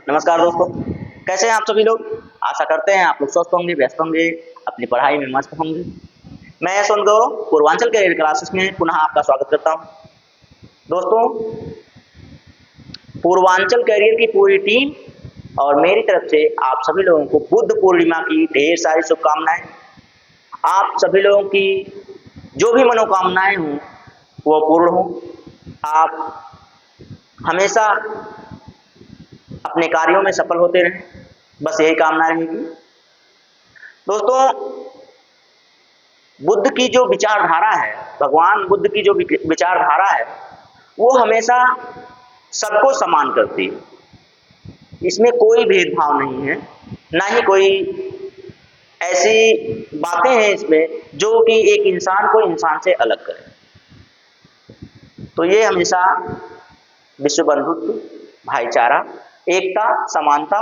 नमस्कार दोस्तों, कैसे हैं आप सभी लोग। आशा करते हैं आप लोग स्वस्थ होंगे, व्यस्त होंगे, अपनी पढ़ाई में मस्त होंगे। मैं यशवंत गौरव पूर्वांचल कैरियर क्लासेस में पुनः आपका स्वागत करता हूं। दोस्तों, पूर्वांचल कैरियर की पूरी टीम और मेरी तरफ से आप सभी लोगों को बुद्ध पूर्णिमा की ढेर सारी शुभकामनाएं। आप सभी लोगों की जो भी मनोकामनाएं हों वो पूर्ण हो। आप हमेशा अपने कार्यों में सफल होते रहें, बस यही कामना रहेगी। दोस्तों, बुद्ध की जो विचारधारा है, भगवान बुद्ध की जो विचारधारा है, वो हमेशा सबको समान करती है। इसमें कोई भेदभाव नहीं है, ना ही कोई ऐसी बातें हैं इसमें जो कि एक इंसान को इंसान से अलग करे। तो ये हमेशा विश्व बंधुत्व, भाईचारा, एकता, समानता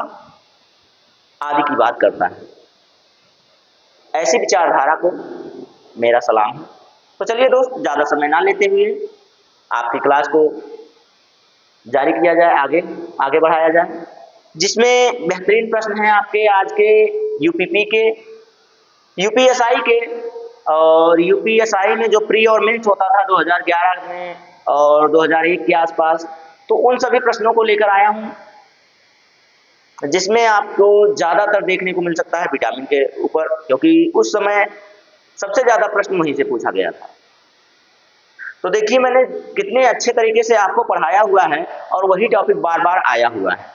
आदि की बात करता है। ऐसी विचारधारा को मेरा सलाम है। तो चलिए दोस्त, ज़्यादा समय ना लेते हुए आपकी क्लास को जारी किया जाए, आगे बढ़ाया जाए, जिसमें बेहतरीन प्रश्न हैं आपके आज के यूपीपी के, यूपीएसआई के। और यूपीएसआई में जो प्री और मेंस होता था 2011 में और 2001 के आसपास, तो उन सभी प्रश्नों को लेकर आया हूँ, जिसमें आपको ज़्यादातर देखने को मिल सकता है विटामिन के ऊपर, क्योंकि उस समय सबसे ज़्यादा प्रश्न वहीं से पूछा गया था। तो देखिए मैंने कितने अच्छे तरीके से आपको पढ़ाया हुआ है और वही टॉपिक बार बार आया हुआ है।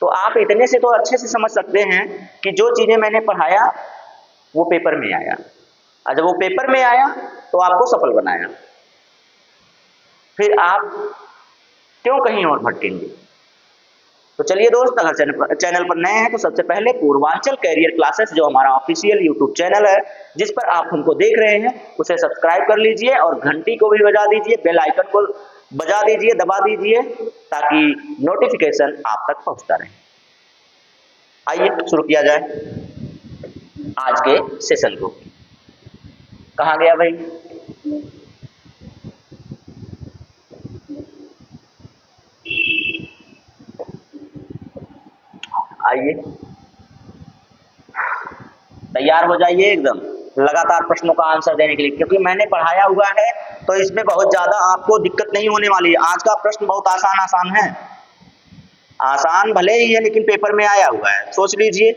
तो आप इतने से तो अच्छे से समझ सकते हैं कि जो चीज़ें मैंने पढ़ाया वो पेपर में आया, और जब वो पेपर में आया तो आपको सफल बनाया। फिर आप क्यों कहीं और भटकेंगे। तो चलिए दोस्त, अगर चैनल पर नए हैं तो सबसे पहले पूर्वांचल कैरियर क्लासेस जो हमारा ऑफिशियल यूट्यूब चैनल है, जिस पर आप हमको देख रहे हैं, उसे सब्सक्राइब कर लीजिए और घंटी को भी बजा दीजिए, बेल आइकन को बजा दीजिए, दबा दीजिए, ताकि नोटिफिकेशन आप तक पहुंचता रहे। आइए शुरू किया जाए आज के सेशन को। कहाँ गया भाई। आइए, तैयार हो जाइए एकदम लगातार प्रश्नों का आंसर देने के लिए, क्योंकि मैंने पढ़ाया हुआ है तो इसमें बहुत ज्यादा आपको दिक्कत नहीं होने वाली है। आज का प्रश्न बहुत आसान है, आसान भले ही है लेकिन पेपर में आया हुआ है, सोच लीजिए।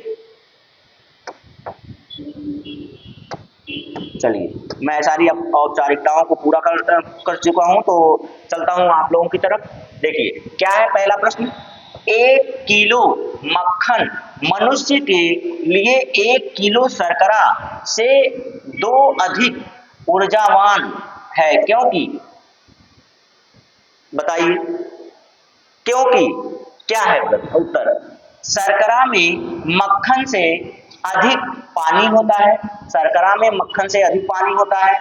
चलिए, मैं सारी औपचारिकताओं को पूरा कर चुका हूं, तो चलता हूं आप लोगों की तरफ। देखिए क्या है पहला प्रश्न। 1 किलो मक्खन मनुष्य के लिए 1 किलो शर्करा से 2 अधिक ऊर्जावान है, क्योंकि बताइए क्योंकि क्या है उत्तर। शर्करा में मक्खन से अधिक पानी होता है, शर्करा में मक्खन से अधिक पानी होता है।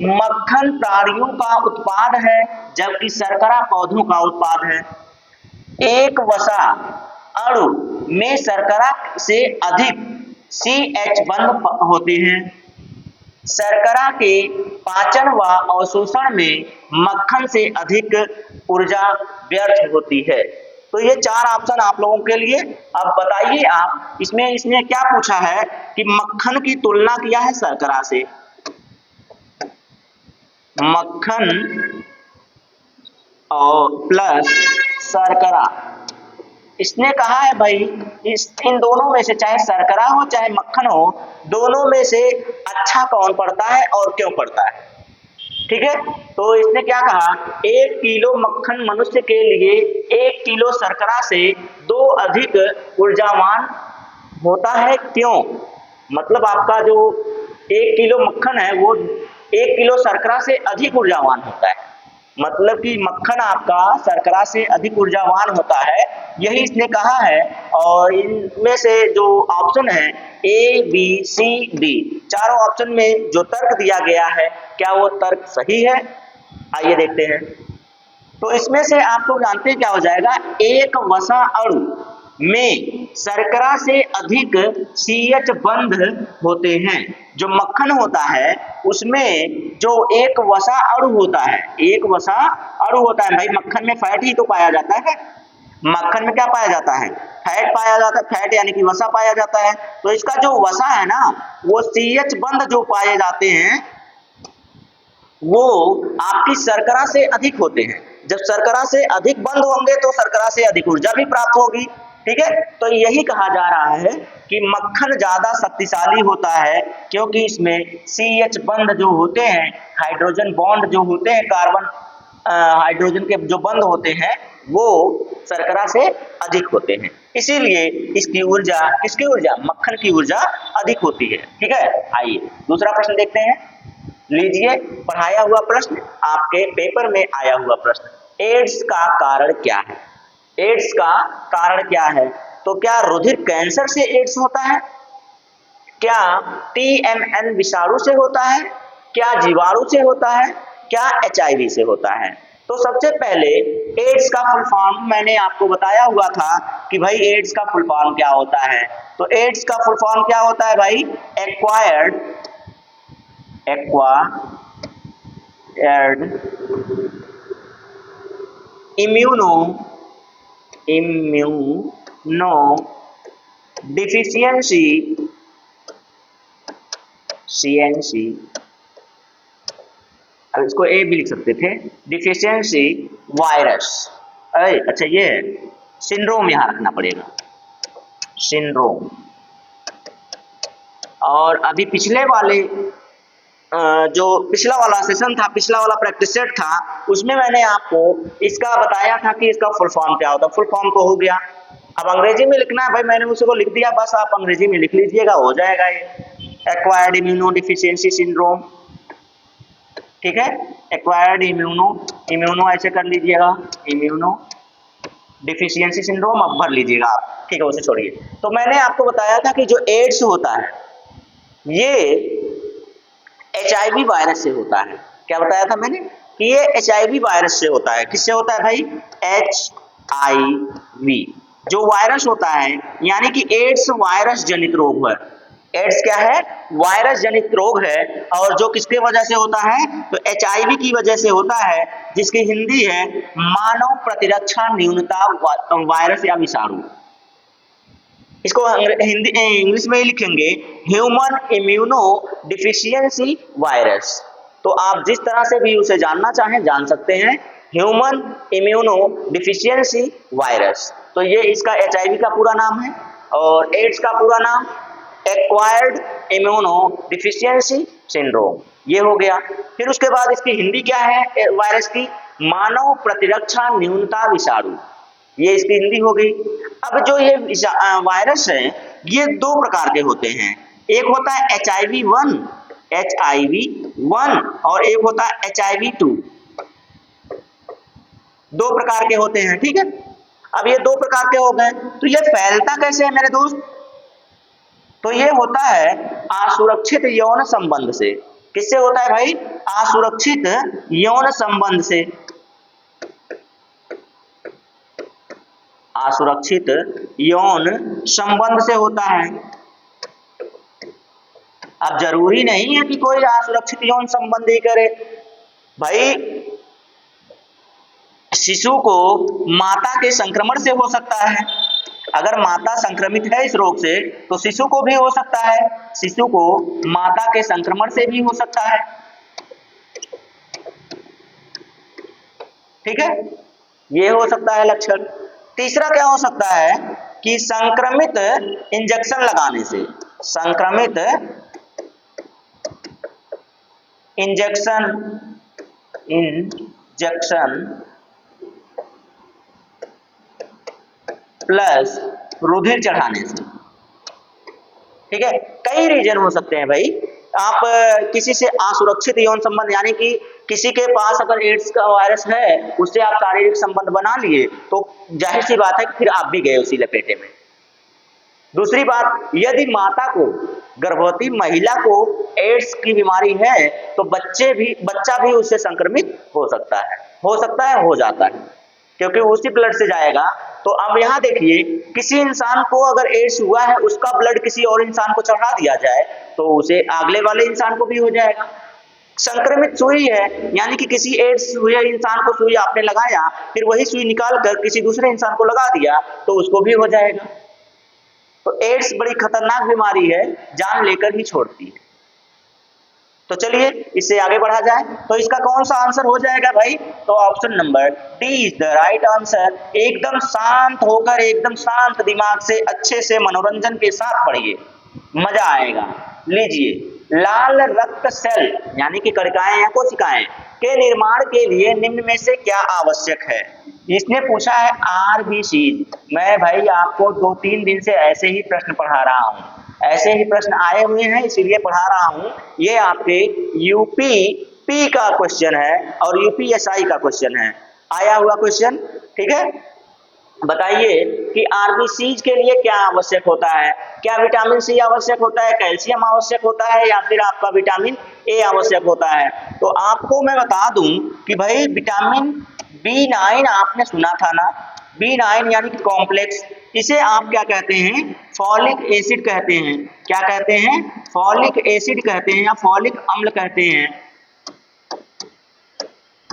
मक्खन प्राणियों का उत्पाद है जबकि शर्करा पौधों का उत्पाद है। एक वसा अणु में शर्करा से अधिक CH बंध होते हैं। शर्करा के पाचन व अवशोषण में मक्खन से अधिक ऊर्जा व्यर्थ होती है। तो ये 4 ऑप्शन आप लोगों के लिए। अब बताइए आप, इसमें क्या पूछा है कि मक्खन की तुलना किया है शर्करा से। मक्खन और प्लस शर्करा, इसने कहा है भाई इन दोनों में से, चाहे शर्करा हो चाहे मक्खन हो, दोनों में से अच्छा कौन पड़ता है और क्यों पड़ता है। ठीक है, तो इसने क्या कहा, 1 किलो मक्खन मनुष्य के लिए 1 किलो शर्करा से 2 अधिक ऊर्जावान होता है, क्यों। मतलब आपका जो 1 किलो मक्खन है वो 1 किलो शर्करा से अधिक ऊर्जावान होता है, मतलब कि मक्खन आपका शर्करा से अधिक ऊर्जावान होता है, यही इसने कहा है। और इनमें से जो ऑप्शन है ABCD, चारों ऑप्शन में जो तर्क दिया गया है, क्या वो तर्क सही है। आइए देखते हैं। तो इसमें से आप लोग जानते हैं क्या हो जाएगा। एक वसा अणु में शर्करा से अधिक CH बंध होते हैं। जो मक्खन होता है उसमें जो एक वसा अणु होता है, एक वसा अणु होता है भाई, मक्खन में फैट ही तो पाया जाता है, मक्खन में क्या पाया जाता है? फैट पाया जाता है, फैट यानी कि वसा पाया जाता है। तो इसका जो वसा है ना, वो CH बंध जो पाए जाते हैं वो आपकी शर्करा से अधिक होते हैं। जब शर्करा से अधिक बंध होंगे तो शर्करा से अधिक ऊर्जा भी प्राप्त होगी। ठीक है, तो यही कहा जा रहा है कि मक्खन ज्यादा शक्तिशाली होता है क्योंकि इसमें CH बंध जो होते हैं, हाइड्रोजन बॉन्ड जो होते हैं, कार्बन हाइड्रोजन के जो बंध होते हैं वो शर्करा से अधिक होते हैं। इसीलिए इसकी ऊर्जा, किसकी ऊर्जा? मक्खन की ऊर्जा अधिक होती है। ठीक है, आइए दूसरा प्रश्न देखते हैं। लीजिए, पढ़ाया हुआ प्रश्न, आपके पेपर में आया हुआ प्रश्न, एड्स का कारण क्या है? एड्स का कारण क्या है? तो क्या रुधिर कैंसर से एड्स होता है? क्या TMN विषाणु से होता है? क्या जीवाणु से होता है? क्या HIV से होता है? तो सबसे पहले एड्स का फुल फॉर्म मैंने आपको बताया हुआ था कि भाई एड्स का फुल फॉर्म क्या होता है। तो एड्स का फुल फॉर्म क्या होता है भाई? एक्वायर्ड इम्यूनो डिफिशियंसी CNC, अब इसको ए भी लिख सकते थे, डिफिशियंसी वायरस। अच्छा ये सिंड्रोम यहां रखना पड़ेगा, सिंड्रोम। और अभी पिछले वाले जो पिछला वाला सेशन था, पिछला वाला प्रैक्टिस सेट था, उसमें मैंने आपको इसका बताया था कि इसका फुल फॉर्म क्या होता है। फुल फॉर्म तो हो गया, अब अंग्रेजी में लिखना है भाई, मैंने उसको लिख दिया, बस आप अंग्रेजी में लिख लीजिएगा, हो जाएगा ये एक्वायर्ड इम्यूनो डिफिशियंसी सिंड्रोम। ठीक है, एक्वायर्ड इम्यूनो ऐसे कर लीजिएगा, इम्यूनो डिफिशियंसी सिंड्रोम अब भर लीजिएगा आप। ठीक है, उसे छोड़िए। तो मैंने आपको बताया था कि जो एड्स होता है ये HIV वायरस से होता है। क्या बताया था मैंने? कि ये HIV वायरस से होता है। किससे होता है भाई? HIV जो वायरस होता है, यानी कि एड्स वायरस जनित रोग है। एड्स क्या है? वायरस जनित रोग है। और जो किसके वजह से होता है? तो HIV की वजह से होता है, जिसकी हिंदी है मानव प्रतिरक्षा न्यूनता वायरस या विषाणु। इसको हिंदी इंग्लिश में ही लिखेंगे ह्यूमन इम्यूनो डिफिशियंसी वायरस। तो आप जिस तरह से भी उसे जानना चाहें जान सकते हैं, ह्यूमन इम्यूनो डिफिशियंसी वायरस। तो ये इसका HIV का पूरा नाम है। और एड्स का पूरा नाम एक्वायर्ड इम्यूनो डिफिशियंसी सिंड्रोम, ये हो गया। फिर उसके बाद इसकी हिंदी क्या है वायरस की? मानव प्रतिरक्षा न्यूनता विषाणु, ये इसकी हिंदी हो गई। अब जो ये वायरस है ये दो प्रकार के होते हैं, एक होता है HIV-1 और एक होता है HIV-2, दो प्रकार के होते हैं। ठीक है, अब ये दो प्रकार के हो गए, तो ये फैलता कैसे है मेरे दोस्त? तो ये होता है असुरक्षित यौन संबंध से। किससे होता है भाई? असुरक्षित यौन संबंध से। असुरक्षित यौन संबंध से होता है। अब जरूरी नहीं है कि कोई असुरक्षित यौन संबंध ही करे भाई, शिशु को माता के संक्रमण से हो सकता है। अगर माता संक्रमित है इस रोग से तो शिशु को भी हो सकता है, शिशु को माता के संक्रमण से भी हो सकता है। ठीक है, ये हो सकता है लक्षण। तीसरा क्या हो सकता है कि संक्रमित इंजेक्शन लगाने से, संक्रमित इंजेक्शन प्लस रुधिर चढ़ाने से। ठीक है, कई रीजन हो सकते हैं भाई। आप किसी से असुरक्षित यौन संबंध, यानी कि किसी के पास अगर एड्स का वायरस है, उससे आप शारीरिक संबंध बना लिए तो जाहिर सी बात है कि फिर आप भी गए उसी लपेटे में। दूसरी बात, यदि माता को, गर्भवती महिला को एड्स की बीमारी है तो बच्चा भी उससे संक्रमित हो सकता है, हो जाता है, क्योंकि उसी ब्लड से जाएगा। तो अब यहाँ देखिए, किसी इंसान को अगर एड्स हुआ है, उसका ब्लड किसी और इंसान को चढ़ा दिया जाए तो उसे अगले वाले इंसान को भी हो जाएगा। संक्रमित सुई है, यानी कि किसी एड्स हुए इंसान को सुई आपने लगाया, फिर वही सुई निकाल कर किसी दूसरे इंसान को लगा दिया तो उसको भी हो जाएगा। तो एड्स बड़ी खतरनाक बीमारी है, जान लेकर ही छोड़ती है। तो चलिए इससे आगे बढ़ा जाए, तो इसका कौन सा आंसर हो जाएगा भाई? तो option number D is the right answer. एकदम शांत होकर, एकदम शांत दिमाग से, अच्छे से मनोरंजन के साथ पढ़िए, मजा आएगा। लीजिए, लाल रक्त सेल यानी कि कणिकाएं या कोशिकाएं के निर्माण के लिए निम्न में से क्या आवश्यक है? इसने पूछा है आरबीसी। मैं भाई आपको 2-3 दिन से ऐसे ही प्रश्न पढ़ा रहा हूं, ऐसे ही प्रश्न आए हुए हैं इसीलिए पढ़ा रहा हूं। ये आपके यूपी का क्वेश्चन है और यूपीएसआई का क्वेश्चन है, आया हुआ क्वेश्चन। ठीक है, बताइए कि आरबीसीज के लिए क्या आवश्यक होता है? क्या विटामिन सी आवश्यक होता है, कैल्शियम आवश्यक होता है, या फिर आपका विटामिन ए आवश्यक होता है? तो आपको मैं बता दूं कि भाई विटामिन B9 आपने सुना था ना, B9 यानी कि कॉम्प्लेक्स, इसे आप क्या कहते हैं? फॉलिक एसिड कहते हैं। क्या कहते हैं? फॉलिक एसिड कहते हैं या फॉलिक अम्ल कहते हैं,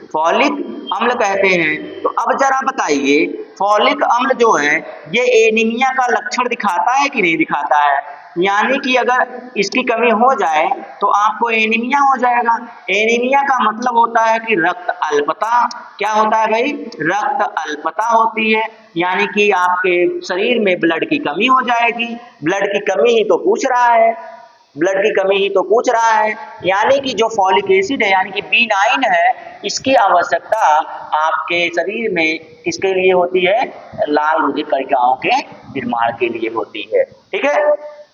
फॉलिक अम्ल कहते हैं। तो अब जरा बताइए, फॉलिक अम्ल जो है ये एनीमिया का लक्षण दिखाता है कि नहीं दिखाता है? यानी कि अगर इसकी कमी हो जाए तो आपको एनीमिया हो जाएगा। एनीमिया का मतलब होता है कि रक्त अल्पता। क्या होता है भाई? रक्त अल्पता होती है, यानी कि आपके शरीर में ब्लड की कमी हो जाएगी। ब्लड की कमी ही तो पूछ रहा है, ब्लड की कमी ही तो पूछ रहा है। यानी कि जो फॉलिक एसिड है यानी कि B9 है, इसकी आवश्यकता आपके शरीर में किसके लिए होती है? लाल रुधिर कणिकाओं के निर्माण के लिए होती है। ठीक है,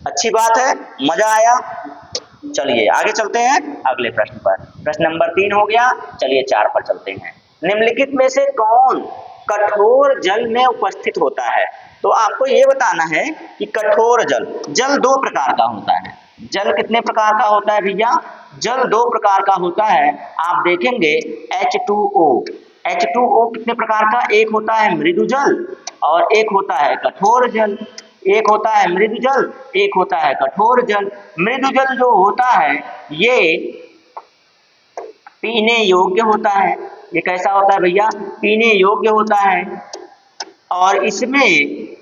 अच्छी बात है, मजा आया। चलिए आगे चलते हैं अगले प्रश्न पर। प्रश्न नंबर 3 हो गया, चलिए 4 पर चलते हैं। निम्नलिखित में से कौन कठोर जल में उपस्थित होता है? तो आपको यह बताना है कि कठोर जल, जल 2 प्रकार का होता है। जल कितने प्रकार का होता है भैया? जल 2 प्रकार का होता है। आप देखेंगे H2O, H2O कितने प्रकार का? एक होता है मृदु जल और एक होता है कठोर जल। एक होता है मृदु जल, एक होता है कठोर जल। मृदु जल जो होता है ये पीने योग्य होता है। ये कैसा होता है भैया? पीने योग्य होता है। और इसमें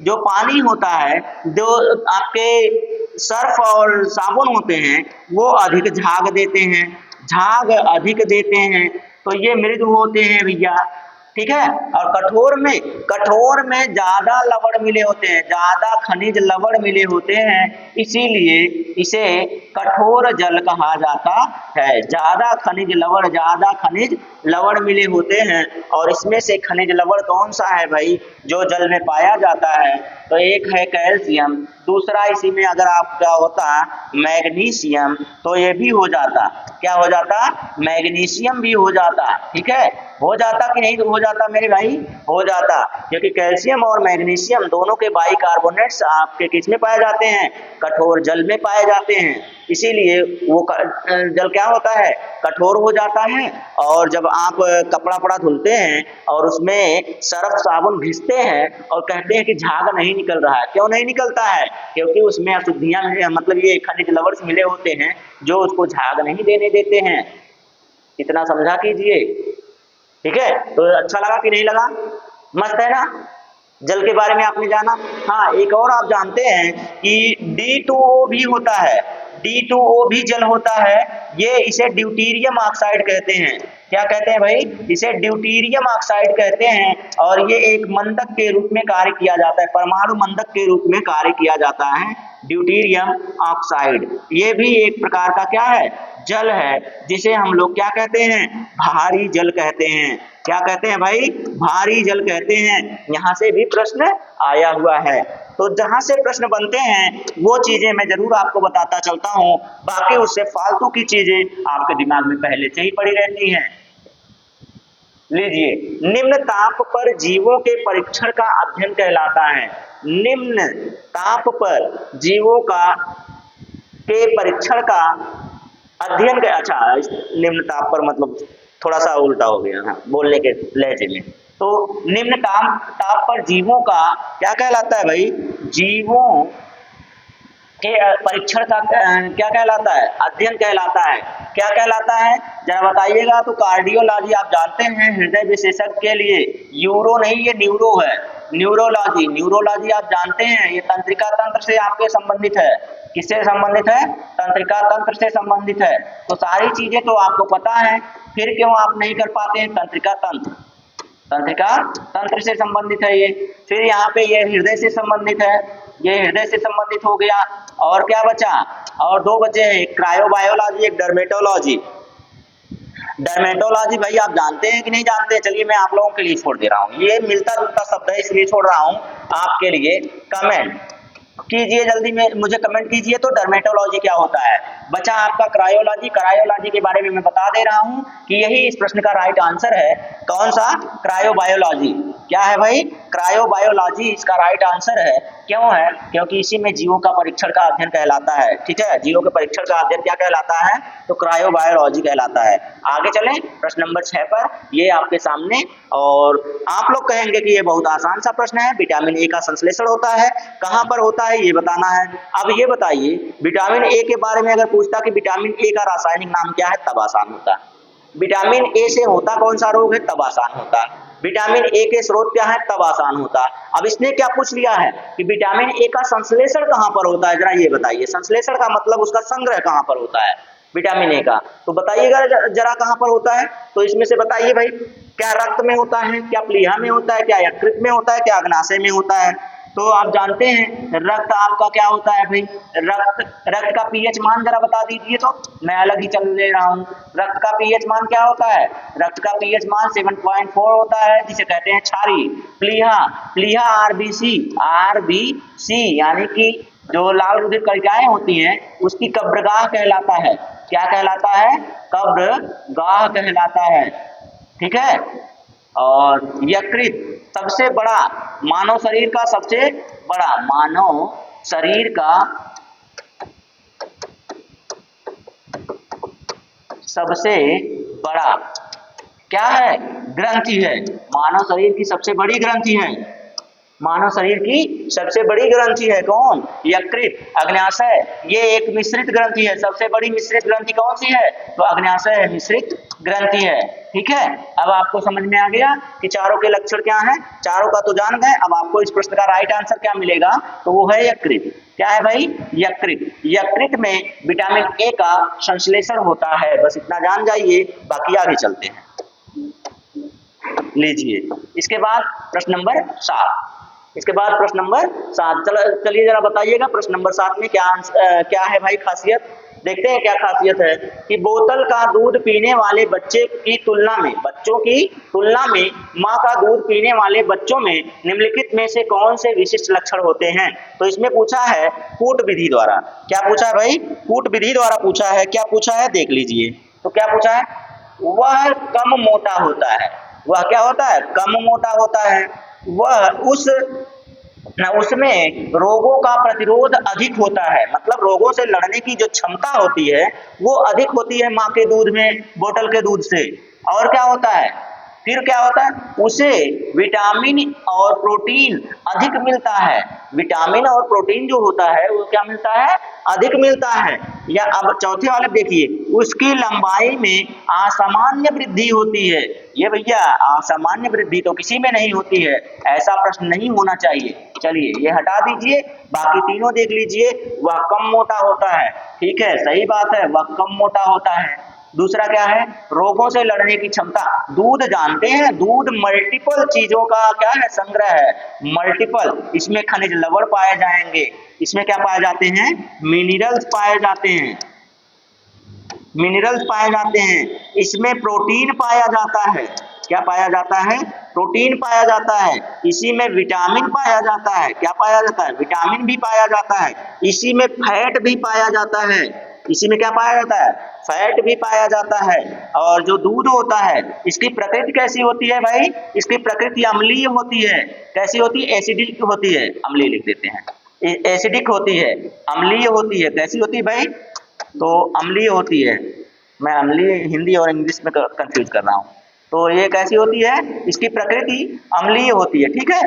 जो पानी होता है, जो आपके सर्फ और साबुन होते हैं वो अधिक झाग देते हैं, झाग अधिक देते हैं, तो ये मृदु होते हैं भैया। ठीक है, और कठोर में ज्यादा लवण मिले होते हैं, ज्यादा खनिज लवण मिले होते हैं, इसीलिए इसे कठोर जल कहा जाता है। ज्यादा खनिज लवण मिले होते हैं। और इसमें से खनिज लवण कौन सा है भाई जो जल में पाया जाता है? तो एक है कैल्शियम, दूसरा इसी में अगर आपका होता मैग्नीशियम तो ये भी हो जाता। क्या हो जाता? मैग्नीशियम भी हो जाता। ठीक है, हो जाता कि नहीं हो जाता मेरे भाई? हो जाता, क्योंकि कैल्शियम और मैग्नीशियम दोनों के बाइकार्बोनेट्स आपके किस में पाए जाते हैं? कठोर जल में पाए जाते हैं। इसीलिए वो जल क्या होता है? कठोर हो जाता है। और जब आप कपड़ा वपड़ा धुलते हैं और उसमें सर्फ साबुन घिसते हैं और कहते हैं कि झाग नहीं निकल रहा है, क्यों नहीं निकलता है? क्योंकि उसमें अशुद्धियां, मतलब ये खनिज लवण मिले होते हैं जो उसको झाग नहीं देने देते हैं। इतना समझा कीजिए। ठीक है, तो अच्छा लगा कि नहीं लगा? मस्त है ना? जल के बारे में आपने जाना। हाँ, एक और आप जानते हैं कि D2O भी होता है, D2O भी जल होता है। ये इसे ड्यूटीरियम ऑक्साइड कहते हैं। क्या कहते हैं भाई? इसे ड्यूटीरियम ऑक्साइड कहते हैं। और ये एक मंदक के रूप में कार्य किया जाता है, परमाणु मंदक के रूप में कार्य किया जाता है ड्यूटीरियम ऑक्साइड। ये भी एक प्रकार का क्या है? जल है, जिसे हम लोग क्या कहते हैं? भारी जल कहते हैं। क्या कहते हैं भाई? भारी जल कहते हैं। यहाँ से भी प्रश्न आया हुआ है। तो जहां से प्रश्न बनते हैं वो चीजें मैं जरूर आपको बताता चलता हूं, बाकी उससे फालतू की चीजें आपके दिमाग में पहले से ही पड़ी रहती हैं। लीजिए, निम्न ताप पर जीवों के परीक्षण का अध्ययन कहलाता है। निम्न ताप पर जीवों के परीक्षण का अध्ययन का, अच्छा निम्न ताप पर मतलब थोड़ा सा उल्टा हो गया है बोलने के लहजे में। तो निम्न ताप पर जीवों का क्या कहलाता है भाई? जीवों के परीक्षण का क्या कहलाता है? अध्ययन कहलाता है। क्या कहलाता है जरा बताइएगा। तो कार्डियोलॉजी आप जानते हैं हृदय विशेषज्ञ के लिए, यूरो नहीं ये न्यूरो है, न्यूरोलॉजी। न्यूरोलॉजी आप जानते हैं ये तंत्रिका तंत्र से आपके संबंधित है। किससे संबंधित है? तंत्रिका तंत्र से संबंधित है। तो सारी चीजें तो आपको पता है, फिर क्यों आप नहीं कर पाते हैं? तंत्रिका तंत्र, तंत्रिका तंत्र से संबंधित है ये। फिर यहाँ पे ये हृदय से संबंधित है, ये हृदय से संबंधित हो गया। और क्या बचा? और दो बचे हैं, एक क्रायोबायोलॉजी, एक डर्मेटोलॉजी। डर्मेटोलॉजी भाई आप जानते हैं कि नहीं जानते हैं? चलिए मैं आप लोगों के लिए छोड़ दे रहा हूँ, ये मिलता जुलता शब्द है इसलिए छोड़ रहा हूँ आपके लिए। कमेंट कीजिए जल्दी में, मुझे कमेंट कीजिए तो डर्मेटोलॉजी क्या होता है। बचा आपका क्रायोलॉजी। क्रायोलॉजी के बारे में मैं बता दे रहा हूं कि यही इस प्रश्न का राइट आंसर है। कौन सा? क्रायोबायोलॉजी। क्या है भाई? क्रायोबायोलॉजी इसका राइट आंसर है। क्यों है? क्योंकि इसी में जीवों का परीक्षण का अध्ययन कहलाता है। ठीक है, जीवों के परीक्षण का अध्ययन क्या कहलाता है? तो क्रायोबायोलॉजी कहलाता है। आगे चलें प्रश्न नंबर 6 पर, ये आपके सामने। और आप लोग कहेंगे कि ये बहुत आसान सा प्रश्न है, विटामिन ए का संश्लेषण होता है, कहां पर होता है ये बताना है। अब ये बताइए विटामिन ए के बारे में अगर पूछता कि विटामिन ए का रासायनिक नाम क्या है, तब आसान होता। विटामिन ए से होता कौन सा रोग है, तब आसान होता। विटामिन ए के स्रोत क्या है, तब आसान होता। अब इसने क्या पूछ लिया है कि विटामिन ए का संश्लेषण कहां पर होता है, जरा ये बताइए। संश्लेषण का मतलब उसका संग्रह कहां पर होता है विटामिन ए का, तो बताइएगा जरा कहां पर होता है। तो इसमें से बताइए भाई, क्या रक्त में होता है, क्या प्लीहा में होता है, क्या यकृत में होता है, क्या अग्नाशय में होता है। तो आप जानते हैं रक्त आपका क्या होता है भाई, रक्त का पीएच मान जरा बता दीजिए। तो मैं अलग ही चल ले रहा हूँ। रक्त का पीएच मान क्या होता है? रक्त का पीएच मान 7.4 होता है, जिसे कहते हैं क्षारीय। प्लीहा आरबीसी यानी कि जो लाल रुधिर कणिकाएं होती हैं उसकी कब्रगाह कहलाता है। क्या कहलाता है? कब्रगाह कहलाता है। ठीक है। और यकृत सबसे बड़ा, मानव शरीर का सबसे बड़ा, मानव शरीर का सबसे बड़ा क्या है? ग्रंथि है। मानव शरीर की सबसे बड़ी ग्रंथि है। मानव शरीर की सबसे बड़ी ग्रंथि है कौन? यकृत। अग्न्याशय ये एक मिश्रित ग्रंथि है। सबसे बड़ी मिश्रित ग्रंथि कौन सी है? तो अग्न्याशय है, मिश्रित ग्रंथि है। ठीक है, अब आपको समझ में आ गया कि चारों के लक्षण क्या हैं। चारों का तो जान गए। अब आपको इस प्रश्न का राइट आंसर क्या मिलेगा, तो वो है यकृत। क्या है भाई? यकृत। यकृत में विटामिन ए का संश्लेषण होता है। बस इतना जान जाइए, बाकी आगे चलते हैं। लीजिए इसके बाद प्रश्न नंबर 7। इसके बाद प्रश्न नंबर 7, चलिए जरा बताइएगा प्रश्न नंबर 7 में क्या है भाई खासियत। देखते हैं क्या खासियत है कि बोतल का दूध पीने वाले बच्चों की तुलना में माँ का दूध पीने वाले बच्चों में निम्नलिखित में से कौन से विशिष्ट लक्षण होते हैं। तो इसमें पूछा है कूट विधि द्वारा। क्या पूछा है भाई? कूट विधि द्वारा पूछा है। क्या पूछा है देख लीजिए। तो क्या पूछा है? वह कम मोटा होता है। वह क्या होता है? कम मोटा होता है। वह उसमें रोगों का प्रतिरोध अधिक होता है, मतलब रोगों से लड़ने की जो क्षमता होती है वो अधिक होती है माँ के दूध में, बोतल के दूध से। और क्या होता है? फिर क्या होता है? उसे विटामिन और प्रोटीन अधिक मिलता है। विटामिन और प्रोटीन जो होता है वो क्या मिलता है? अधिक मिलता है। या अब चौथे वाले देखिए, उसकी लंबाई में असामान्य वृद्धि होती है। ये भैया असामान्य वृद्धि तो किसी में नहीं होती है, ऐसा प्रश्न नहीं होना चाहिए। चलिए ये हटा दीजिए, बाकी तीनों देख लीजिए। वह कम मोटा होता है। ठीक है, सही बात है, वह कम मोटा होता है। दूसरा क्या है? रोगों से लड़ने की क्षमता। दूध जानते हैं, दूध मल्टीपल चीजों का क्या है? संग्रह है। मल्टीपल, इसमें खनिज लवण पाए जाएंगे। इसमें क्या पाए जाते हैं? मिनरल्स पाए जाते हैं। मिनरल्स पाए जाते हैं। इसमें प्रोटीन पाया जाता है। क्या पाया जाता है? प्रोटीन पाया जाता है। इसी में विटामिन पाया जाता है। क्या पाया जाता है? विटामिन भी पाया जाता है। इसी में फैट भी पाया जाता है। इसी में क्या पाया जाता है? फैट भी पाया जाता है। और जो दूध होता है इसकी प्रकृति कैसी होती है भाई? इसकी प्रकृति अम्लीय होती है। कैसी होती है? एसिडिक होती है। अम्लीय लिख देते हैं, एसिडिक होती है, अम्लीय होती है। कैसी होती है भाई? तो अम्लीय होती है। मैं अम्लीय हिंदी और इंग्लिश में कंफ्यूज कर रहा हूँ। तो ये कैसी होती है? इसकी प्रकृति अम्लीय होती है। ठीक है,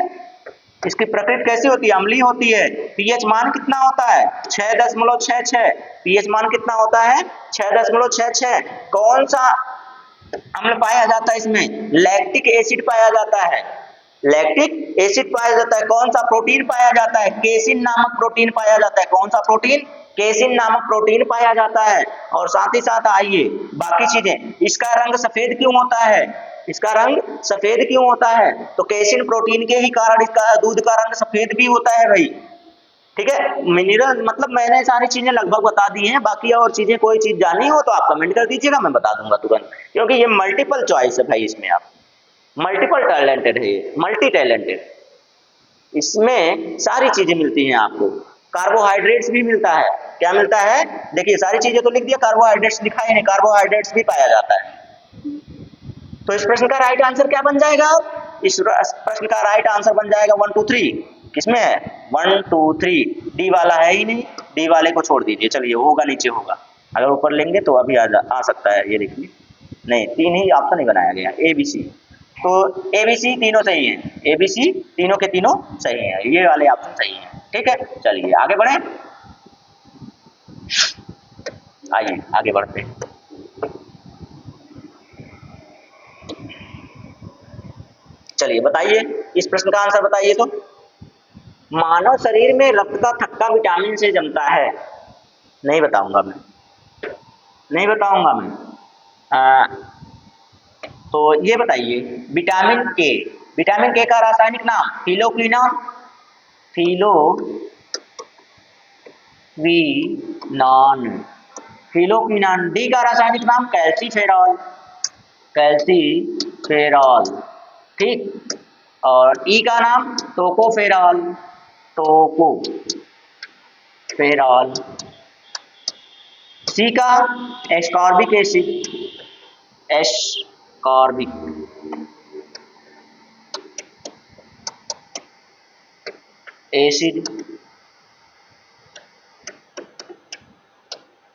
इसकी प्रकृति कैसी होती है? अम्लीय होती है। पीएच मान कितना होता है? 6.66। पीएच मान कितना होता है? 6.66। कौन सा अम्ल पाया जाता है इसमें? लैक्टिक एसिड पाया जाता है। लैक्टिक एसिड पाया जाता है। कौन सा प्रोटीन पाया जाता है? केसिन नामक प्रोटीन पाया जाता है। कौन सा प्रोटीन? केसिन नामक प्रोटीन पाया जाता है। और साथ ही साथ आइए बाकी चीजें, इसका रंग सफेद क्यों होता है? इसका रंग सफेद क्यों होता है? तो केसिन प्रोटीन के ही कारण इसका दूध का रंग सफेद भी होता है भाई। ठीक है, मिनरल मतलब मैंने सारी चीजें लगभग बता दी हैं। बाकी और चीजें कोई चीज जाननी हो तो आप कमेंट कर दीजिएगा, मैं बता दूंगा तुरंत, क्योंकि ये मल्टीपल चॉइस है भाई। इसमें आप मल्टीपल टैलेंटेड है, मल्टी टैलेंटेड, इसमें सारी चीजें मिलती हैं आपको। कार्बोहाइड्रेट्स भी मिलता है। क्या मिलता है? देखिए सारी चीजें तो लिख दिया, कार्बोहाइड्रेट्स लिखा ही नहीं, कार्बोहाइड्रेट्स भी पाया जाता है। तो इस प्रश्न का राइट आंसर क्या बन जाएगा? इस प्रश्न का राइट आंसर बन जाएगा 1 2 3। किसमें है? 1 2 3। डी वाला है ही नहीं, डी वाले को छोड़ दीजिए। चलिए होगा नीचे होगा, अगर ऊपर लेंगे तो अभी आ सकता है। ये देखिए, नहीं 3 ही ऑप्शन ही बनाया गया, ए बी सी। तो ए बी सी तीनों सही हैं, ए बी सी तीनों के तीनों सही हैं, ये वाले ऑप्शन सही हैं। ठीक है, चलिए आगे बढ़े, आइए आगे बढ़ते हैं। चलिए बताइए, इस प्रश्न का आंसर बताइए। तो मानव शरीर में रक्त का थक्का विटामिन से जमता है। नहीं बताऊंगा मैं, नहीं बताऊंगा मैं। तो ये बताइए, विटामिन के, विटामिन के का रासायनिक नाम? फिलोक्विनॉन, फिलोक्विनॉन, फिलोक्विनॉन। डी का रासायनिक नाम? Calciferol, calciferol. ठीक, और ई का नाम? Tocopherol, tocopherol. सी का? Ascorbic acid, ascorbic acid.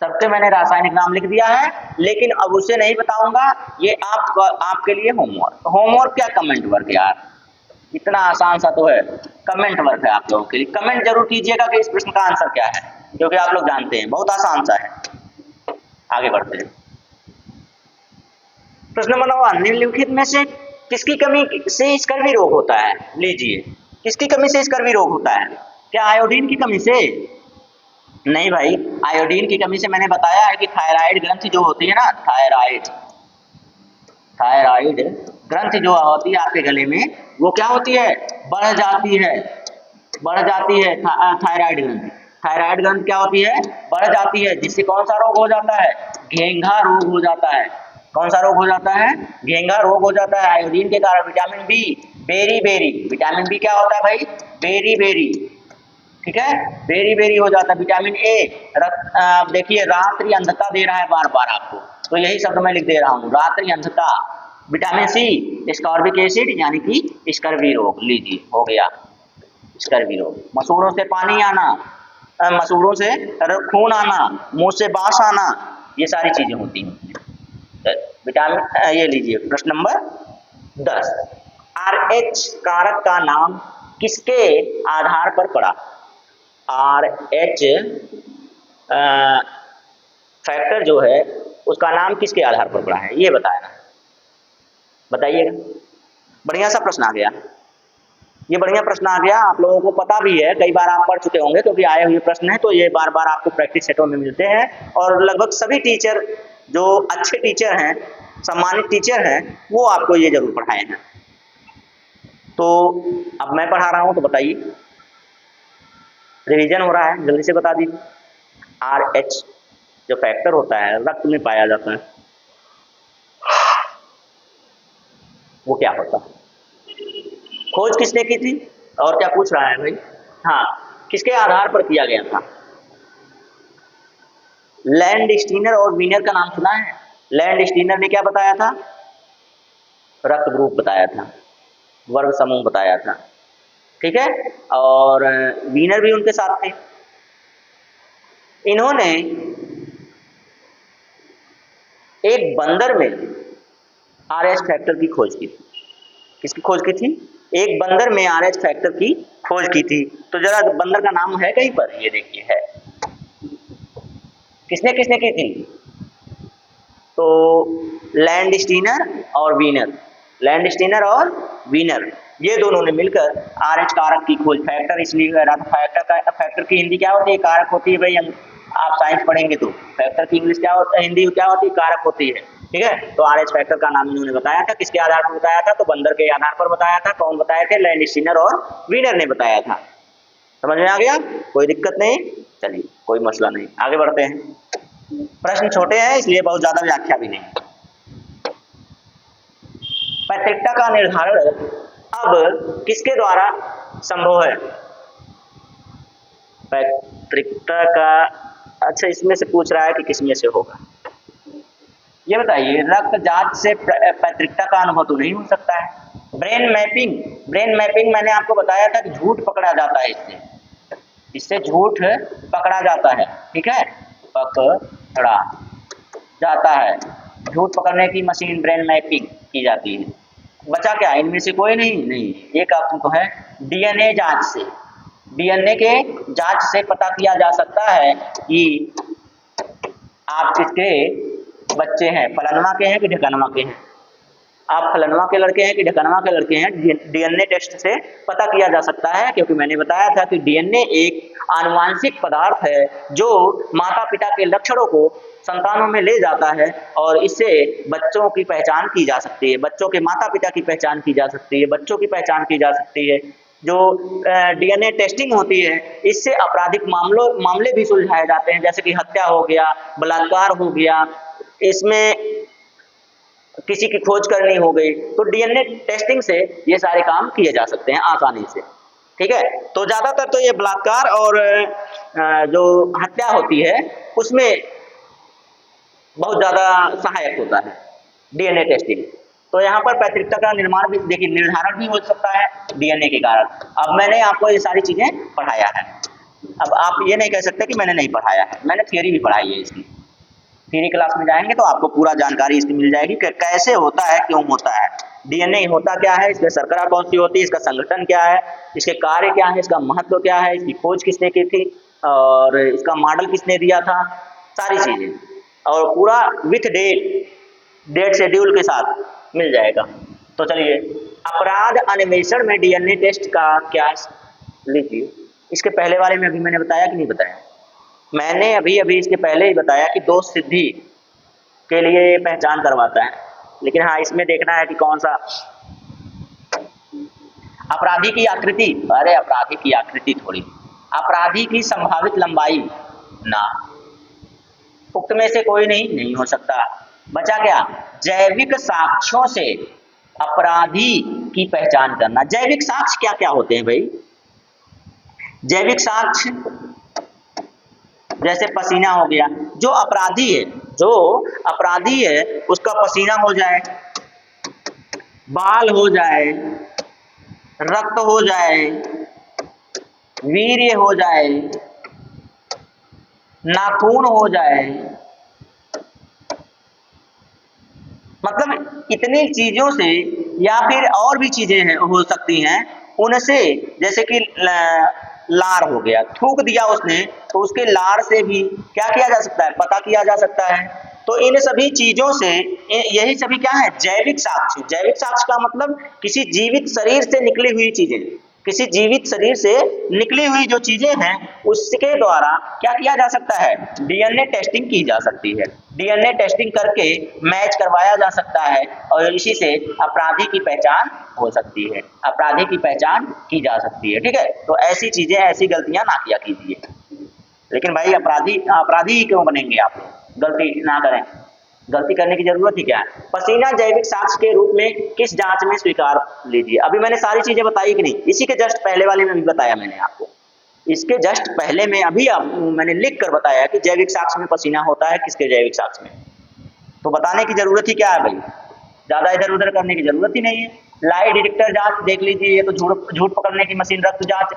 सबके मैंने रासायनिक नाम लिख दिया है, लेकिन अब उसे नहीं बताऊंगा। ये आपके लिए होमवर्क। होमवर्क क्या, कमेंट वर्क यार, इतना आसान सा तो है। कमेंट वर्क है आप लोगों के लिए। कमेंट जरूर कीजिएगा कि इस प्रश्न का आंसर क्या है, क्योंकि आप लोग जानते हैं बहुत आसान सा है। आगे बढ़ते हैं। प्रश्न नंबर 1, निम्नलिखित में से किसकी कमी से स्कर्वी रोग होता है? लीजिए, किसकी कमी से स्कर्वी रोग होता है? क्या आयोडीन की कमी से? नहीं भाई, आयोडीन की कमी से मैंने बताया है कि थायराइड ग्रंथि जो होती है ना, थायराइड ग्रंथि जो होती है आपके गले में, वो क्या होती है? बढ़ जाती है, बढ़ जाती है थायराइड ग्रंथि। थायराइड ग्रंथि क्या होती है? बढ़ जाती है, जिससे कौन सा रोग हो जाता है? घेंघा रोग हो जाता है। कौन सा रोग हो जाता है? घेंघा रोग हो जाता है आयोडीन के कारण। Vitamin B, very very, vitamin B क्या होता है भाई? Very very. ठीक है, बेरी बेरी हो जाता है। विटामिन ए, देखिए रात्रि अंधता दे रहा है बार बार आपको, तो यही शब्द मैं लिख दे रहा हूँ, रात्रि अंधता। विटामिन सी, स्कॉर्बिक एसिड यानी कि स्कर्वी रोग। लीजिए हो गया स्कर्वी रोग। मसूड़ों से पानी आना, मसूड़ों से खून आना, मुंह से बांस आना, ये सारी चीजें होती हैं विटामिन। ये लीजिए प्रश्न नंबर 10, RH कारक का नाम किसके आधार पर पड़ा? RH फैक्टर जो है उसका नाम किसके आधार पर पड़ा है, ये बताया, बताइएगा। बढ़िया सा प्रश्न आ गया, ये बढ़िया प्रश्न आ गया। आप लोगों को पता भी है, कई बार आप पढ़ चुके होंगे, क्योंकि आए हुए प्रश्न है, तो ये बार बार आपको प्रैक्टिस सेटों में मिलते हैं। और लगभग सभी टीचर जो अच्छे टीचर हैं, सम्मानित टीचर हैं, वो आपको ये जरूर पढ़ाए हैं। तो अब मैं पढ़ा रहा हूँ, तो बताइए, रिवीजन हो रहा है, जल्दी से बता दीजिए। RH जो फैक्टर होता है, रक्त में पाया जाता है, वो क्या होता है? खोज किसने की थी और क्या पूछ रहा है भाई? हाँ, किसके आधार पर किया गया था? लैंडस्टीनर और वीनर का नाम सुना है? लैंडस्टीनर ने क्या बताया था? रक्त ग्रुप बताया था, वर्ग समूह बताया था। ठीक है, और वीनर भी उनके साथ थे। इन्होंने एक बंदर में RH फैक्टर की खोज की थी। किसकी खोज की थी? एक बंदर में RH फैक्टर की खोज की थी। तो जरा बंदर का नाम है कहीं पर? ये देखिए है। किसने किसने की थी? तो लैंडस्टीनर और वीनर, लैंडस्टीनर और वीनर, ये दोनों ने मिलकर RH कारक की खोज, फैक्टर इसलिए कह रहा था, फैक्टर की हिंदी क्या होती है? कारक होती है भाई। आप साइंस पढ़ेंगे तो फैक्टर की इंग्लिश क्या होता है, हिंदी क्या होती है? कारक होती है, ठीक है। तो RH फैक्टर का नाम इन्होंने बताया था, किसके आधार पर बताया था? तो बंदर के आधार पर बताया था। कौन बताए थे? लैंडस्टीनर और वीनर ने बताया था। समझ में आ गया? कोई दिक्कत नहीं? चलिए कोई मसला नहीं, आगे बढ़ते हैं। प्रश्न छोटे हैं इसलिए बहुत ज्यादा व्याख्या भी नहीं। पैतृकता का निर्धारण अब किसके द्वारा संभव है? पैतृकता का, अच्छा इसमें से पूछ रहा है कि किसमें से होगा। ये बताइए, रक्त जांच से पैतृकता का अनुभव तो नहीं हो सकता है। ब्रेन मैपिंग, ब्रेन मैपिंग मैंने आपको बताया था कि झूठ पकड़ा जाता है, इससे झूठ पकड़ा जाता है, ठीक है, पकड़ा जाता है। झूठ पकड़ने की मशीन ब्रेन मैपिंग की जाती है। बचा क्या? इनमें से कोई नहीं। एक ऑप्शन तो है DNA जांच से, DNA के जांच से पता किया जा सकता है कि आप किसके बच्चे हैं, फलानमा के हैं कि ढकनवा के हैं। आप फलानमा के लड़के हैं कि ढकनवा के लड़के हैं, DNA टेस्ट से पता किया जा सकता है। क्योंकि मैंने बताया था कि DNA एक आनुवांशिक पदार्थ है जो माता पिता के लक्षणों को संतानों में ले जाता है और इससे बच्चों की पहचान की जा सकती है, बच्चों के माता पिता की पहचान की जा सकती है, बच्चों की पहचान की जा सकती है। जो DNA टेस्टिंग होती है इससे आपराधिक मामले भी सुलझाए जाते हैं, जैसे कि हत्या हो गया, बलात्कार हो गया, इसमें किसी की खोज करनी हो गई, तो DNA टेस्टिंग से ये सारे काम किए जा सकते हैं आसानी से, ठीक है। तो ज्यादातर तो ये बलात्कार और जो हत्या होती है उसमें बहुत ज्यादा सहायक होता है DNA टेस्टिंग। तो यहाँ पर पैतृकता का निर्माण भी देखिए, निर्धारण भी हो सकता है DNA के कारण। अब मैंने आपको ये सारी चीजें पढ़ाया है, अब आप ये नहीं कह सकते कि मैंने नहीं पढ़ाया है, मैंने थियरी भी पढ़ाई है इसकी। थ्योरी क्लास में जाएंगे तो आपको पूरा जानकारी इसकी मिल जाएगी कि कैसे होता है, क्यों होता है, DNA होता क्या है, इसमें शर्करा कौन सी होती है, इसका संगठन क्या है, इसके कार्य क्या है, इसका महत्व क्या है, इसकी खोज किसने की थी और इसका मॉडल किसने दिया था, सारी चीजें, और पूरा विथ डेट शेड्यूल के साथ मिल जाएगा। तो चलिए, अपराध अन्वेषण में DNA टेस्ट का क्या लीजिए, इसके पहले वाले में अभी मैंने बताया कि नहीं बताया? मैंने अभी इसके पहले ही बताया कि दोष सिद्धि के लिए पहचान करवाता है, लेकिन हाँ इसमें देखना है कि कौन सा। अपराधी की आकृति, अरे अपराधी की आकृति थोड़ी, अपराधी की संभावित लंबाई ना, उक्त में से कोई नहीं हो सकता। बचा क्या? जैविक साक्ष्यों से अपराधी की पहचान करना। जैविक साक्ष्य क्या क्या होते हैं भाई? जैविक साक्ष्य जैसे पसीना हो गया, जो अपराधी है उसका पसीना हो जाए, बाल हो जाए, रक्त हो जाए, वीर्य हो जाए, नाखून हो जाए, मतलब इतनी चीजों से, या फिर और भी चीजें हैं हो सकती हैं उनसे, जैसे कि लार हो गया, थूक दिया उसने तो उसके लार से भी क्या किया जा सकता है, पता किया जा सकता है। तो इन सभी चीजों से, यही सभी क्या है? जैविक साक्ष्य। जैविक साक्ष्य का मतलब किसी जीवित शरीर से निकली हुई चीजें, किसी जीवित शरीर से निकली हुई जो चीजें हैं उसके द्वारा क्या किया जा सकता है? DNA टेस्टिंग की जा सकती है। DNA टेस्टिंग करके मैच करवाया जा सकता है और इसी से अपराधी की पहचान हो सकती है, अपराधी की पहचान की जा सकती है, ठीक है। तो ऐसी चीजें, ऐसी गलतियां ना किया कीजिए। लेकिन भाई अपराधी क्यों बनेंगे आप? गलती ना करें, गलती करने की जरूरत ही क्या है? पसीना जैविक साक्ष्य के रूप में किस जांच में स्वीकार लीजिए? अभी मैंने सारी चीजें बताई कि नहीं? इसी के जस्ट पहले वाले में भी बताया मैंने आपको, इसके जस्ट पहले में अभी मैंने लिख कर बताया कि जैविक साक्ष्य में पसीना होता है, किसके जैविक साक्ष्य में। तो बताने की जरूरत ही क्या है भाई? ज्यादा इधर उधर करने की जरूरत ही नहीं है। लाई डिटेक्टर जांच देख लीजिए, ये तो झूठ पकड़ने की मशीन। रक्त जांच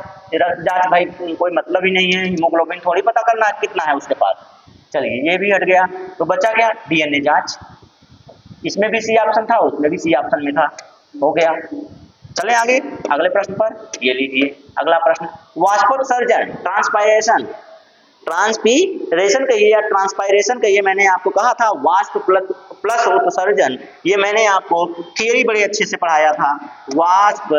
भाई कोई मतलब ही नहीं है, हीमोग्लोबिन थोड़ी पता करना है कितना है उसके पास। चलिए ये भी हट गया, तो बचा क्या? DNA जांच। इसमें भी सी ऑप्शन था, उसमें भी सी ऑप्शन में था, हो गया। चले आगे अगले प्रश्न पर। ये लीजिए अगला प्रश्न, वाष्पोत्सर्जन ट्रांसपायरेशन, ट्रांसपीरेशन कहिए या ट्रांसपायरेशन कहिए, मैंने आपको कहा था वाष्प प्लस उत्सर्जन, ये मैंने आपको थियरी बड़े अच्छे से पढ़ाया था। वाष्प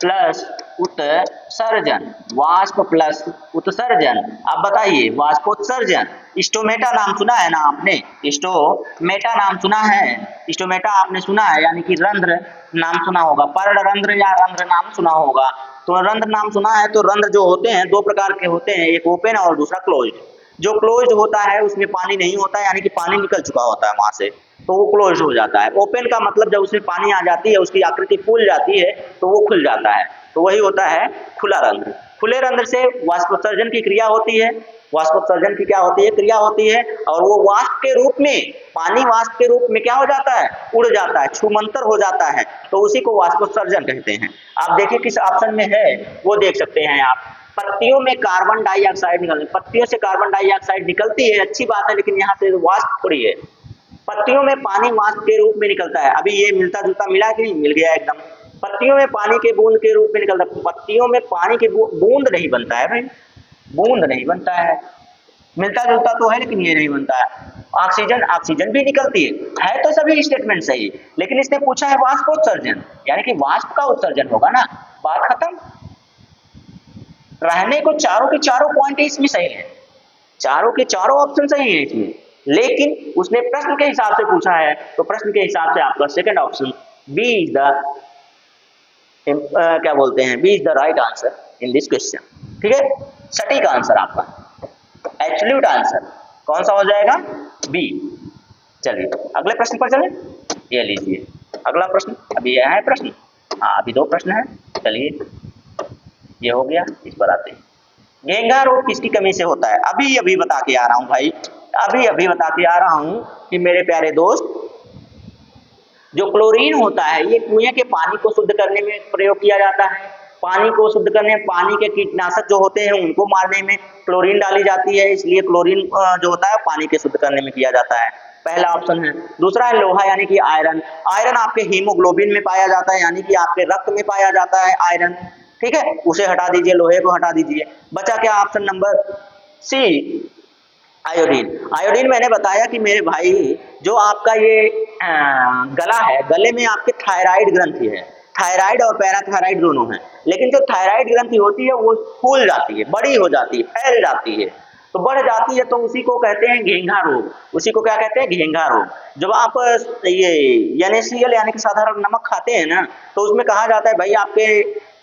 प्लस उत्सर्जन, वाष्प प्लस उत्सर्जन। अब बताइए वाष्पोत्सर्जन, स्टोमेटा नाम सुना है ना आपने, स्टोमेटा नाम सुना है, स्टोमेटा आपने सुना है यानी कि रंध्र नाम सुना होगा, पर्ण रंध्र या रंध्र नाम सुना होगा। तो रंध्र नाम सुना है, तो रंध्र जो होते हैं दो प्रकार के होते हैं, एक ओपन और दूसरा क्लोज्ड। जो क्लोज्ड होता है उसमें पानी नहीं होता, यानी कि पानी निकल चुका होता है वहां से, तो वो क्लोज हो जाता है। ओपन का मतलब जब उसमें पानी आ जाती है, उसकी आकृति फूल जाती है, तो वो खुल जाता है, तो वही होता है खुला रंध्र। खुले रंध्र से वाष्पोत्सर्जन की क्रिया होती है, वाष्पोत्सर्जन की क्या होती है, क्रिया होती है, और वो वाष्प के रूप में, पानी वाष्प के रूप में क्या हो जाता है, उड़ जाता है, छूमंतर हो जाता है, तो उसी को वाष्पोत्सर्जन कहते हैं। आप देखिए किस ऑप्शन में है, वो देख सकते हैं आप। पत्तियों में कार्बन डाइऑक्साइड निकलती, पत्तियों से कार्बन डाइऑक्साइड निकलती है, अच्छी बात है, लेकिन यहाँ से वाष्प थोड़ी है। पत्तियों में पानी वाष्प के रूप में निकलता है, अभी ये मिलता जुलता मिला कि नहीं, मिल गया एकदम। पत्तियों में पानी के बूंद के रूप में निकलता है, पत्तियों में पानी के बूंद नहीं बनता है भाई, बूंद नहीं बनता है, मिलता जुलता तो है लेकिन ये नहीं बनता है। ऑक्सीजन, ऑक्सीजन भी निकलती है तो सभी स्टेटमेंट सही, लेकिन इसने पूछा है वाष्पोत्सर्जन, यानी कि वाष्प का उत्सर्जन होगा ना, बात खत्म। रहने को चारों के चारों पॉइंट इसमें सही है, चारों के चारों ऑप्शन सही है इसमें, लेकिन उसने प्रश्न के हिसाब से पूछा है, तो प्रश्न के हिसाब से आपका second option B is the क्या बोलते हैं, B is the right answer in this question. ठीक है, सटीक आंसर आपका, एब्सोल्यूट आंसर कौन सा हो जाएगा, बी। चलिए अगले प्रश्न पर चलें, ये लीजिए अगला प्रश्न, अभी यह है प्रश्न, हाँ अभी दो प्रश्न है। चलिए ये हो गया, इस पर आते हैं। घेंघा रोग किसकी कमी से होता है, अभी अभी बता के आ रहा हूं भाई, अभी अभी बता के आ रहा हूं कि मेरे प्यारे दोस्त, जो क्लोरीन होता है ये कुएं के पानी को शुद्ध करने में प्रयोग किया जाता है। पानी को शुद्ध करने, पानी के कीटनाशक जो होते हैं उनको मारने में क्लोरीन डाली जाती है, इसलिए क्लोरीन जो होता है पानी के शुद्ध करने में किया जाता है, पहला ऑप्शन है। दूसरा है लोहा यानी कि आयरन, आयरन आपके हीमोग्लोबिन में पाया जाता है, यानी कि आपके रक्त में पाया जाता है आयरन। ठीक है, उसे हटा दीजिए, लोहे को हटा दीजिए, बचा क्या option number C, iodine. Iodine मैंने बताया कि मेरे भाई जो आपका ये गला है, गले में आपके थायराइड ग्रंथि है, थायराइड और पैराथायराइड दोनों हैं, लेकिन जो थायराइड ग्रंथि होती है वो फूल जाती है, बड़ी हो जाती है, फैल जाती है, तो बढ़ जाती है, तो उसी को कहते हैं घेंघा रोग, उसी को क्या कहते हैं, घेंघा रोग। जब आप ये NaCl यानी कि साधारण नमक खाते हैं ना, तो उसमें कहा जाता है भाई आपके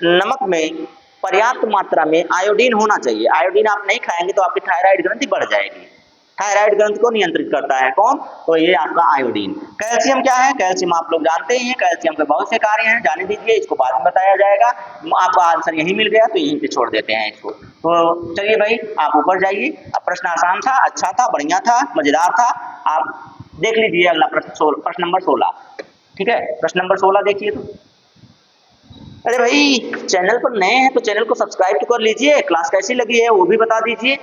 नमक में पर्याप्त मात्रा में आयोडीन होना चाहिए, आयोडीन आप नहीं खाएंगे तो आपकी थायराइड ग्रंथि बढ़ जाएगी। थायराइड ग्रंथि को नियंत्रित करता है कौन, तो ये आपका आयोडीन। कैल्शियम क्या है, कैल्शियम आप लोग जानते ही हैं, कैल्शियम के बहुत से कार्य हैं, जाने दीजिए, इसको बाद में बताया जाएगा। आपका आंसर यही मिल गया तो यहीं पे छोड़ देते हैं इसको। तो चलिए भाई आप ऊपर जाइए, अब प्रश्न आसान था, अच्छा था, बढ़िया था, मजेदार था, आप देख लीजिए अगला प्रश्न, प्रश्न नंबर 16। ठीक है, प्रश्न नंबर 16 देखिए तो। अरे भाई चैनल पर नए हैं तो चैनल को सब्सक्राइब तो कर लीजिए, क्लास कैसी लगी है वो भी बता दीजिए,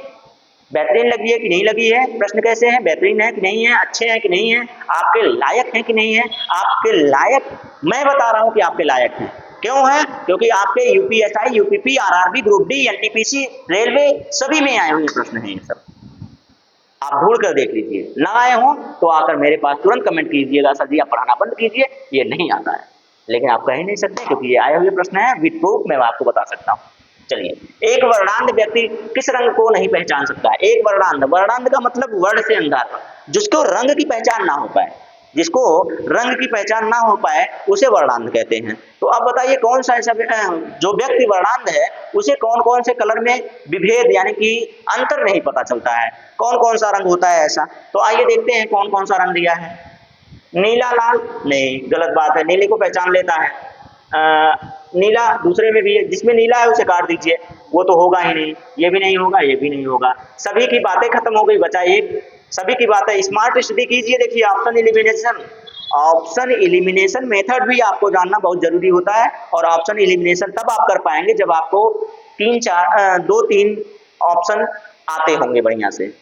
बेहतरीन लगी है कि नहीं लगी है, प्रश्न कैसे हैं, बेहतरीन है कि नहीं है, अच्छे हैं कि नहीं है, आपके लायक हैं कि नहीं है, आपके लायक, मैं बता रहा हूं कि आपके लायक हैं। क्यों है, क्योंकि आपके UPSI, UPP, RRB, group D, NTPC, railway सभी में आए हुए प्रश्न हैं ये सब, आप ढूंढ कर देख लीजिए, ना आए हो तो आकर मेरे पास तुरंत कमेंट कीजिएगा, सर जी आप पढ़ाना बंद कीजिए, ये नहीं आता है, लेकिन आप कह ही नहीं सकते क्योंकि ये आए हुए प्रश्न है, विद प्रूफ मैं आपको बता सकता हूँ। चलिए, एक वर्णांध व्यक्ति किस रंग को नहीं पहचान सकता है, एक वर्णांध, वर्णांध का मतलब वर्ण से अंधा, जिसको रंग की पहचान ना हो पाए, जिसको रंग की पहचान ना हो पाए उसे वर्णांध कहते हैं। तो अब बताइए कौन सा ऐसा जो व्यक्ति वर्णांध है उसे कौन कौन से कलर में विभेद यानी कि अंतर नहीं पता चलता है, कौन कौन सा रंग होता है ऐसा, तो आइए देखते हैं कौन कौन सा रंग दिया है। नीला लाल नहीं, गलत बात है, नीले को पहचान लेता है, नीला दूसरे में भी है, जिसमें नीला है उसे काट दीजिए, वो तो होगा ही नहीं, ये भी नहीं होगा, ये भी नहीं होगा, सभी की बातें खत्म हो गई, बचा एक, सभी की बातें स्मार्ट स्टडी कीजिए। देखिए option elimination, option elimination method भी आपको जानना बहुत जरूरी होता है, और ऑप्शन एलिमिनेशन तब आप कर पाएंगे जब आपको 2-3 ऑप्शन आते होंगे बढ़िया से।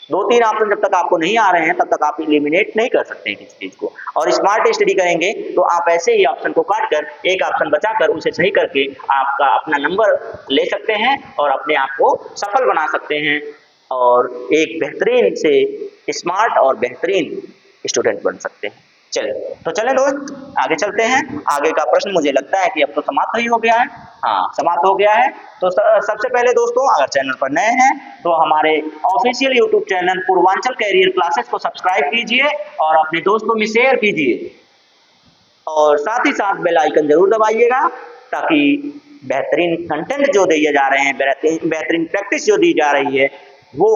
2-3 ऑप्शन जब तक आपको नहीं आ रहे हैं तब तक आप एलिमिनेट नहीं कर सकते हैं किसी चीज को। और स्मार्ट स्टडी करेंगे तो आप ऐसे ही ऑप्शन को काट कर एक ऑप्शन बचाकर उसे सही करके आपका अपना नंबर ले सकते हैं और अपने आप को सफल बना सकते हैं और एक बेहतरीन से स्मार्ट और बेहतरीन स्टूडेंट बन सकते हैं। चलिए तो चलें दोस्त आगे चलते हैं। आगे का प्रश्न मुझे लगता है कि अब तो समाप्त ही हो गया है। हाँ समाप्त हो गया है। तो सबसे पहले दोस्तों अगर चैनल पर नए हैं तो हमारे official YouTube channel Purvanchal career classes को सब्सक्राइब कीजिए और अपने दोस्तों में शेयर कीजिए और साथ ही साथ बेल आइकन जरूर दबाइएगा ताकि बेहतरीन कंटेंट जो दिए जा रहे हैं, बेहतरीन प्रैक्टिस जो दी जा रही है वो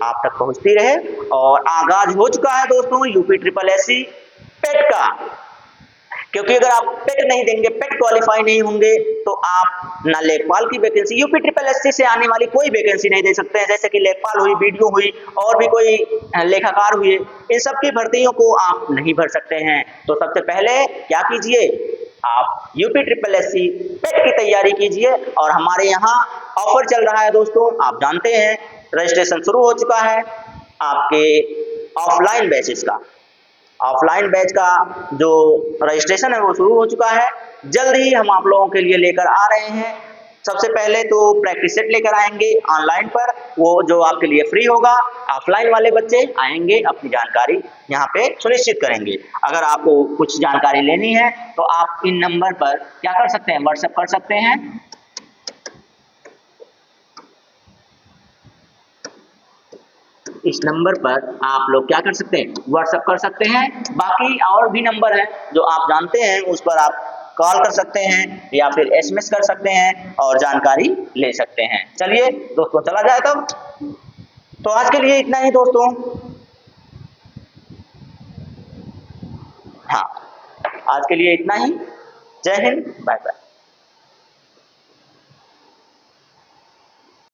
आप तक पहुंचती रहे। और आगाज हो चुका है दोस्तों यूपी ट्रिपल एससी पेट का, क्योंकि अगर आप पेट नहीं देंगे, पेट क्वालिफाई नहीं होंगे तो आप ना लेखपाल की वैकेंसी, यूपी ट्रिपल एससी से आने वाली कोई वैकेंसी नहीं दे सकते हैं, जैसे कि लेखपाल हुई, बीडीओ हुई और भी कोई लेखाकार हुए, इन सब की भर्तियों को आप नहीं भर सकते हैं। तो सबसे पहले क्या कीजिए, आप यूपी ट्रिपल एससी पेट की तैयारी कीजिए। और हमारे यहाँ ऑफर चल रहा है दोस्तों, आप जानते हैं रजिस्ट्रेशन शुरू हो चुका है आपके ऑफलाइन बैचेस का। ऑफलाइन बैच का जो रजिस्ट्रेशन है वो शुरू हो चुका है। जल्द ही हम आप लोगों के लिए लेकर आ रहे हैं। सबसे पहले तो प्रैक्टिस सेट लेकर आएंगे ऑनलाइन पर, वो जो आपके लिए फ्री होगा। ऑफलाइन वाले बच्चे आएंगे, अपनी जानकारी यहाँ पे सुनिश्चित करेंगे। अगर आपको कुछ जानकारी लेनी है तो आप इन नंबर पर क्या कर सकते हैं, व्हाट्सएप कर सकते हैं। इस नंबर पर आप लोग क्या कर सकते हैं, व्हाट्सएप कर सकते हैं। बाकी और भी नंबर हैं जो आप जानते हैं, उस पर आप कॉल कर सकते हैं या फिर एसएमएस कर सकते हैं और जानकारी ले सकते हैं। चलिए दोस्तों चला जाए तब। तो आज के लिए इतना ही दोस्तों। हाँ आज के लिए इतना ही। जय हिंद, बाय बाय।